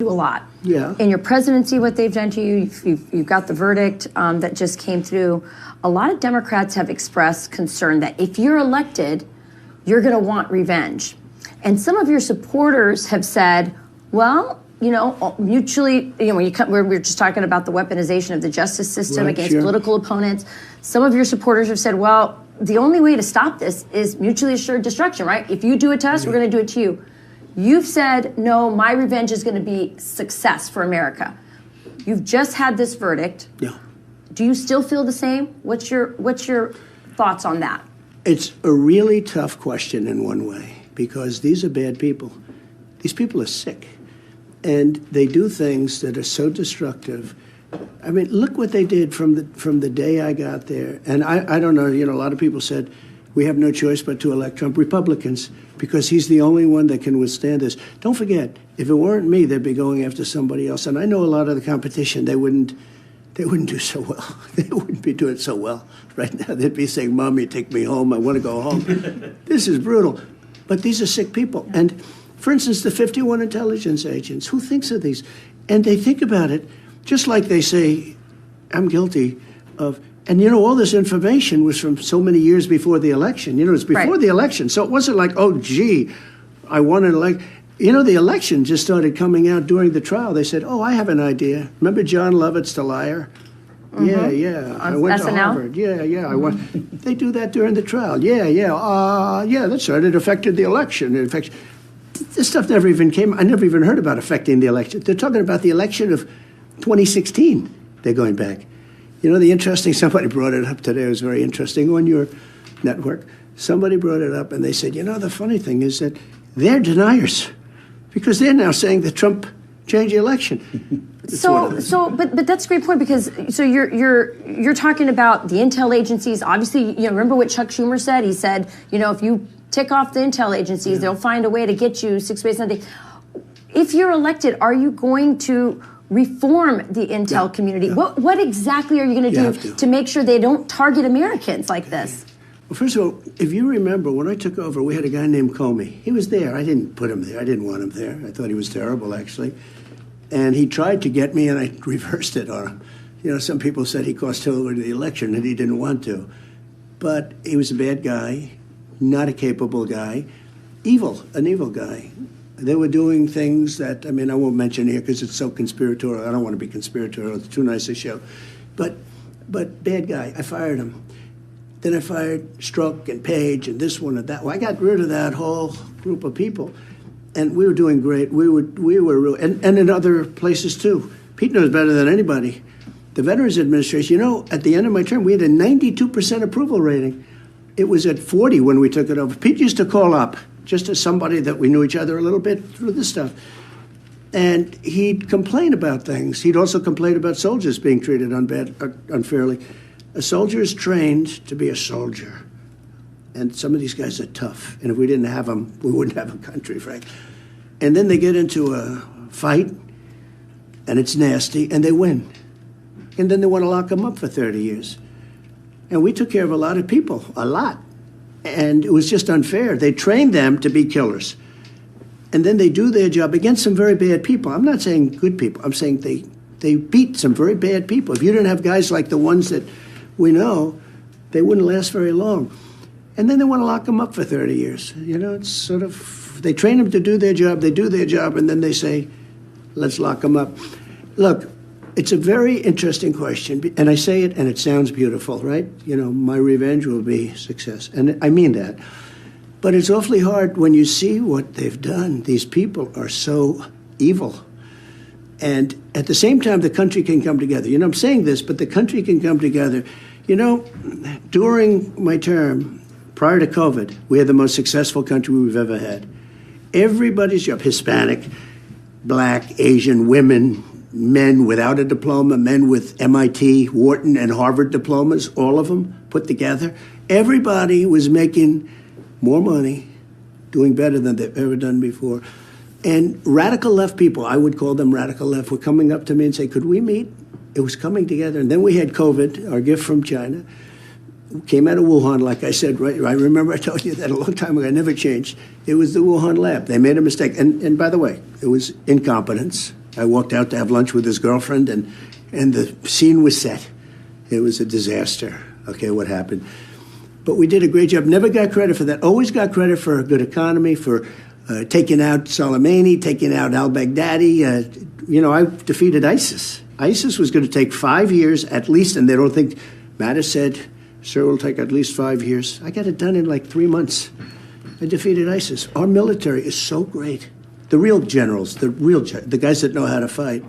a lot. Yeah. In your presidency, what they've done to you, you've got the verdict that just came through. A lot of Democrats have expressed concern that if you're elected, you're going to want revenge. And some of your supporters have said, well, you know, mutually, you know, we're just talking about the weaponization of the justice system against political opponents. Some of your supporters have said, well, the only way to stop this is mutually assured destruction, right? If you do it to us, we're going to do it to you. You've said, no, my revenge is going to be success for America. You've just had this verdict. Yeah. Do you still feel the same? What's your thoughts on that? It's a really tough question in one way, because these are bad people. These people are sick, and they do things that are so destructive. I mean, look what they did from the day I got there. And I don't know, you know, a lot of people said, we have no choice but to elect Trump. Republicans, because he's the only one that can withstand this. Don't forget, if it weren't me, they'd be going after somebody else. And I know a lot of the competition, they wouldn't do so well. They wouldn't be doing so well right now. They'd be saying, Mommy, take me home. I want to go home. This is brutal. But these are sick people. And, for instance, the 51 intelligence agents, who thinks of these? And they think about it just like they say, I'm guilty of... And, you know, all this information was from so many years before the election. You know, it's before the election. So it wasn't like, oh, gee, I wanted to elect... You know, the election just started coming out during the trial. They said, oh, I have an idea. Remember John Lovett's The Liar? Mm-hmm. Yeah. I went to Harvard. Yeah. I went. They do that during the trial. Yeah, that's right. It affected the election. This stuff never even came. I never even heard about affecting the election. They're talking about the election of 2016. They're going back. You know, the interesting, somebody brought it up today. It was very interesting on your network. Somebody brought it up, and they said, you know, the funny thing is that they're deniers, because they're now saying that Trump changed the election. But that's a great point, because you're talking about the intel agencies. Obviously, you know, remember what Chuck Schumer said? He said, you know, if you tick off the intel agencies, they'll find a way to get you 6 ways a day. If you're elected, are you going to reform the intel community? What exactly are you going to do to make sure they don't target Americans like this? Well, first of all, if you remember, when I took over, we had a guy named Comey. He was there. I didn't put him there. I didn't want him there. I thought he was terrible, actually. And he tried to get me, and I reversed it on him. You know, some people said he cost Hillary the election, and he didn't want to. But he was a bad guy, not a capable guy, an evil guy. They were doing things that, I mean, I won't mention here because it's so conspiratorial. I don't want to be conspiratorial. It's too nice a show. But bad guy. I fired him. Then I fired Strzok and Page and this one and that one. I got rid of that whole group of people. And we were doing great. We were real, and in other places too. Pete knows better than anybody. The Veterans Administration, you know, at the end of my term, we had a 92% approval rating. It was at 40 when we took it over. Pete used to call up, just as somebody that we knew each other a little bit through this stuff. And he'd complain about things. He'd also complain about soldiers being treated unfairly. A soldier is trained to be a soldier. And some of these guys are tough. And if we didn't have them, we wouldn't have a country, Frank. And then they get into a fight, and it's nasty, and they win. And then they want to lock them up for 30 years. And we took care of a lot of people, a lot. And it was just unfair. They trained them to be killers. And then they do their job against some very bad people. I'm not saying good people. I'm saying they beat some very bad people. If you didn't have guys like the ones that we know, they wouldn't last very long. And then they want to lock them up for 30 years. You know, it's sort of, they train them to do their job, they do their job, and then they say, let's lock them up. Look, it's a very interesting question, and I say it and it sounds beautiful, right? You know, my revenge will be success, and I mean that. But it's awfully hard when you see what they've done. These people are so evil. And at the same time, the country can come together. You know, I'm saying this, but the country can come together. You know, during my term, prior to COVID, we had the most successful country we've ever had. Everybody's job, Hispanic, Black, Asian, women, men without a diploma, men with MIT, Wharton, and Harvard diplomas, all of them put together. Everybody was making more money, doing better than they've ever done before. And radical left people, I would call them radical left, were coming up to me and say, could we meet? It was coming together. And then we had COVID, our gift from China. Came out of Wuhan, like I said, right? I remember I told you that a long time ago. I never changed. It was the Wuhan lab. They made a mistake. And by the way, it was incompetence. I walked out to have lunch with his girlfriend, and the scene was set. It was a disaster. Okay, what happened? But we did a great job. Never got credit for that. Always got credit for a good economy, for taking out Soleimani, taking out al-Baghdadi. I defeated ISIS. ISIS was going to take 5 years at least, and they don't think. Mattis said, sir, it will take at least 5 years. I got it done in like 3 months. I defeated ISIS. Our military is so great. The real generals, the guys that know how to fight.